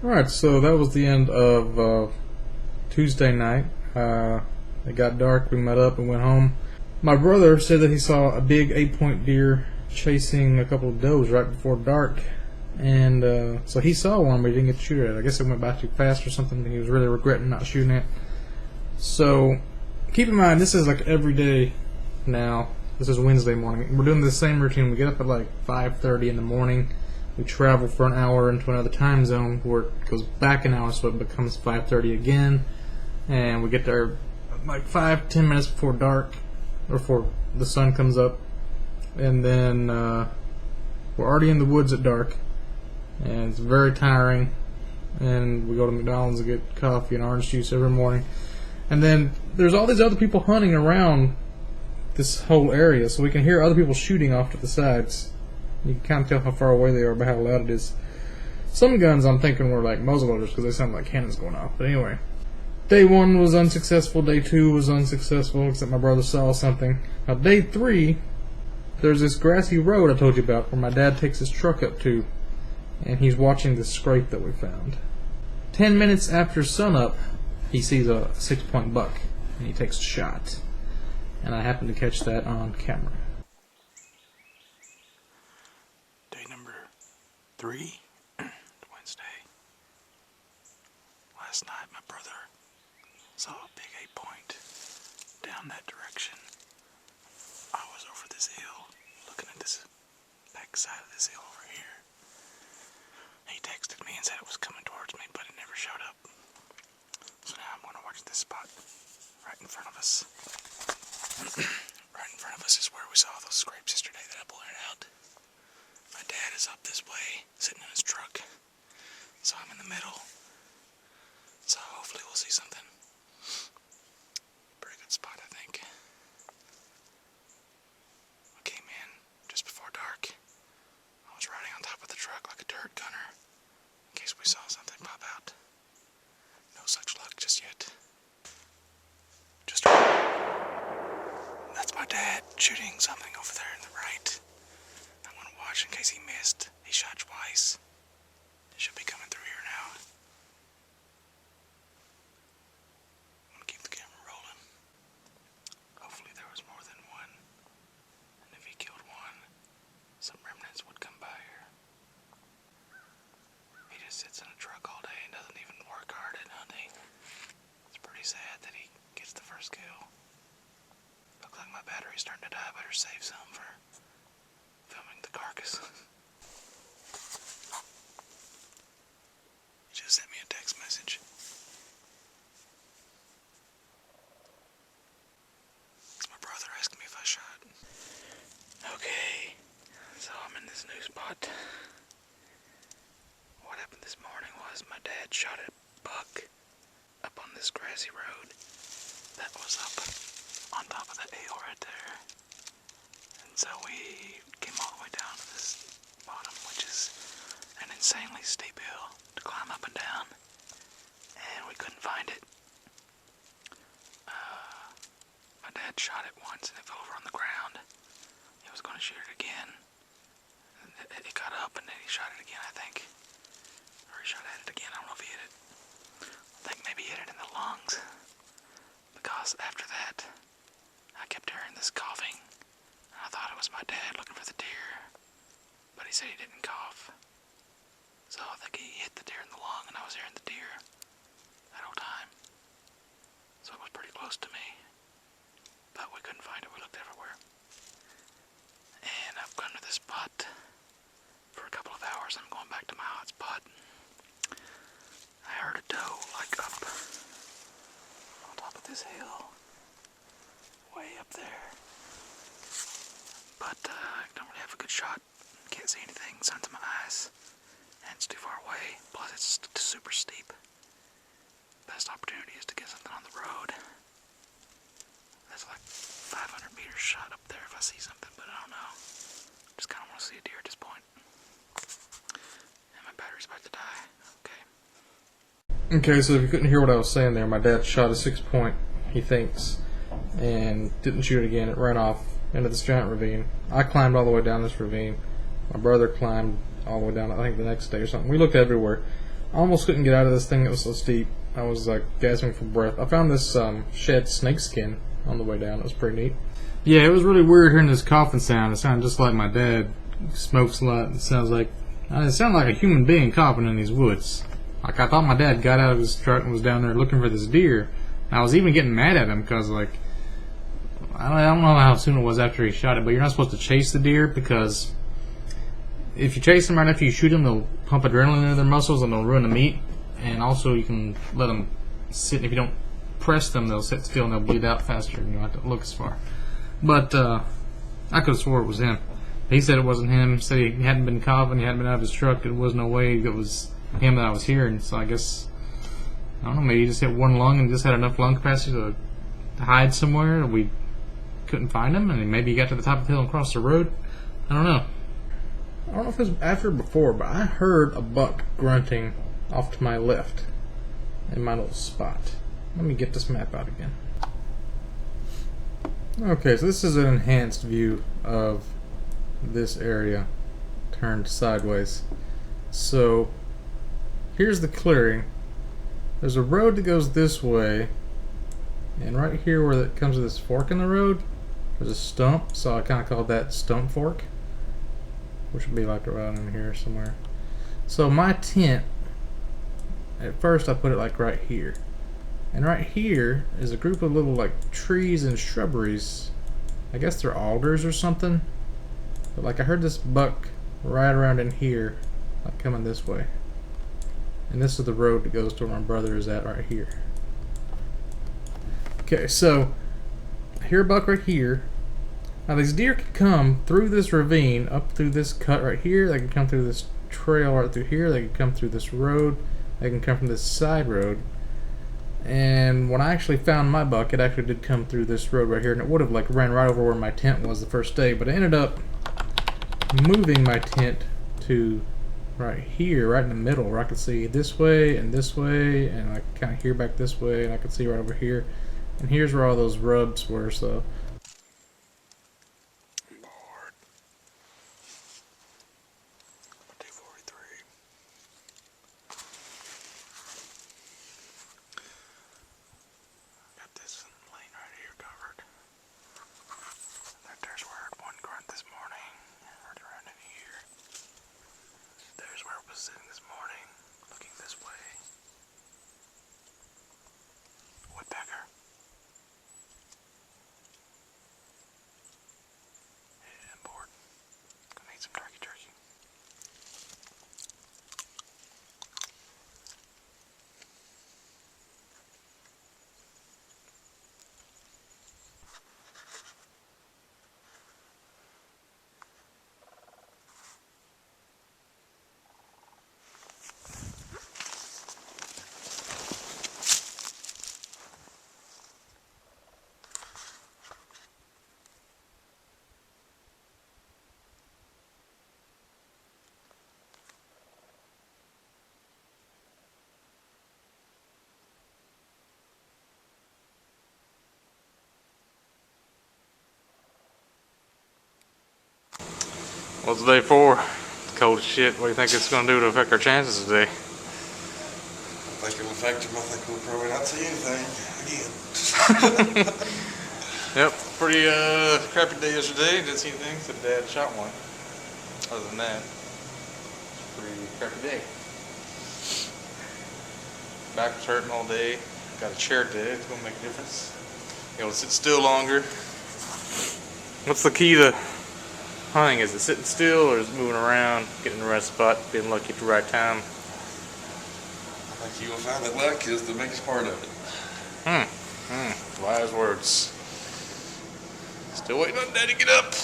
Alright, so that was the end of Tuesday night. It got dark, we met up and went home. My brother said that he saw a big 8-point deer chasing a couple of does right before dark. And so he saw one, but he didn't get to shoot it. I guess it went by too fast or something. He was really regretting not shooting it. So keep in mind, this is like every day now. This is Wednesday morning. We're doing the same routine. We get up at like 5:30 in the morning. We travel for an hour into another time zone where it goes back an hour, so it becomes 5:30 again. And we get there like 5-10 minutes before dark, or before the sun comes up. And then we're already in the woods at dark, and it's very tiring. And we go to McDonald's to get coffee and orange juice every morning. And then there's all these other people hunting around this whole area, so we can hear other people shooting off to the sides. You can kind of tell how far away they are by how loud it is. Some guns I'm thinking were like muzzleloaders because they sound like cannons going off. But anyway, day 1 was unsuccessful. Day 2 was unsuccessful, except my brother saw something. Now day 3, there's this grassy road I told you about where my dad takes his truck up to, and he's watching this scrape that we found. 10 minutes after sunup, he sees a 6-point buck, and he takes a shot. And I happened to catch that on camera. Day number 3, Wednesday. Last night my brother saw a big 8-point down that direction. I was over this hill, looking at this back side of this hill over here. He texted me and said it was coming towards me, but it never showed up. So now I'm going to watch this spot right in front of us. Right in front of us is where we saw those scrapes yesterday that I pointed out. My dad is up this way, sitting in his truck. So I'm in the middle. So hopefully we'll see something. Pretty good spot, I think. I came in just before dark. I was riding on top of the truck like a turret gunner, in case we saw something pop out. No such luck just yet. That's my dad shooting something over there in the right. I'm gonna watch in case he missed. He shot twice. He should be coming through here now. I'm gonna keep the camera rolling. Hopefully there was more than one. And if he killed one, some remnants would come by here. He just sits in a truck all day and doesn't even work hard at hunting. It's pretty sad that he gets the first kill. Looks like my battery's starting to die. I better save some for filming the carcass. He just sent me a text message. It's my brother asking me if I shot. Okay, so I'm in this new spot. What happened this morning was my dad shot a buck up on this grassy road that was up on top of that hill right there. And so we came all the way down to this bottom, which is an insanely steep hill to climb up and down. And we couldn't find it. My dad shot it once and it fell over on the ground. He was going to shoot it again. And it got up and then he shot it again, I think. Or he shot at it again. I don't know if he hit it. I think maybe he hit it in the lungs. Because after that, I kept hearing this coughing, and I thought it was my dad looking for the deer, but he said he didn't cough. So I think he hit the deer in the lung, and I was hearing the deer that whole time. So it was pretty close to me, but we couldn't find it. We looked everywhere. And I've gone to this spot for a couple of hours. I'm going back to my hot spot. I heard a doe like up on top of this hill. Way up there. But I don't really have a good shot. Can't see anything. Sun's in my eyes. And it's too far away. Plus it's super steep. Best opportunity is to get something on the road. That's like 500 meters shot up there if I see something, but I don't know. Just kind of want to see a deer at this point. And my battery's about to die. Okay. Okay, so if you couldn't hear what I was saying there, my dad shot a 6-point, he thinks, and didn't shoot it again. It ran off into this giant ravine. I climbed all the way down this ravine. My brother climbed all the way down, I think the next day or something. We looked everywhere. almost couldn't get out of this thing. It was so steep. I was like gasping for breath. I found this shed snake skin on the way down. It was pretty neat. Yeah, it was really weird hearing this coughing sound. It sounded just like my dad smokes a lot. It sounded like a human being coughing in these woods. Like, I thought my dad got out of his truck and was down there looking for this deer. And I was even getting mad at him because, like, I don't know how soon it was after he shot it, but you're not supposed to chase the deer because if you chase them right after you shoot them, they'll pump adrenaline into their muscles and they'll ruin the meat. And also, you can let them sit. And if you don't press them, they'll sit still and they'll bleed out faster and you don't have to look as far. But I could have swore it was him. He said it wasn't him. He said he hadn't been coughing. He hadn't been out of his truck. There was no way it was him that I was hearing. So I guess, I don't know, maybe he just hit one lung and just had enough lung capacity to hide somewhere. We couldn't find him. And maybe he got to the top of the hill and crossed the road. I don't know. I don't know if it was after or before, but I heard a buck grunting off to my left in my little spot. Let me get this map out again. Okay, so this is an enhanced view of this area turned sideways. So here's the clearing. There's a road that goes this way, and right here where it comes to this fork in the road, there's a stump, so I kind of called that stump fork, which would be like around in here somewhere. So my tent, at first I put it like right here. And right here is a group of little like trees and shrubberies. I guess they're alders or something. But like I heard this buck right around in here, like coming this way. And this is the road that goes to where my brother is at right here. Okay, so I hear a buck right here. Now these deer can come through this ravine, up through this cut right here. They can come through this trail right through here. They can come through this road. They can come from this side road. And when I actually found my buck, it actually did come through this road right here, and it would have like ran right over where my tent was the first day, but I ended up moving my tent to right here, right in the middle, where I could see this way, and I could kind of hear back this way, and I could see right over here. And here's where all those rubs were, so. I'm bored. 243. Got this lane right here covered. There's where I heard one grunt this morning. Right around in here. There's where I was sitting this morning, looking this way. Woodpecker. Yeah, I'm bored. Gonna eat some turkey. What's day 4? Cold as shit. What do you think it's going to do to affect our chances today? I think it'll affect him. I think we'll probably not see anything again. Yep, pretty crappy day yesterday. Didn't see anything, so Dad shot one. Other than that, pretty crappy day. Back was hurting all day. Got a chair today. It's gonna make a difference. Be able to sit still longer. What's the key to hunting? Is it sitting still or is it moving around, getting in the right spot, being lucky at the right time? I think you will find that luck is the biggest part of it. Wise words. Still waiting on Dad to get up.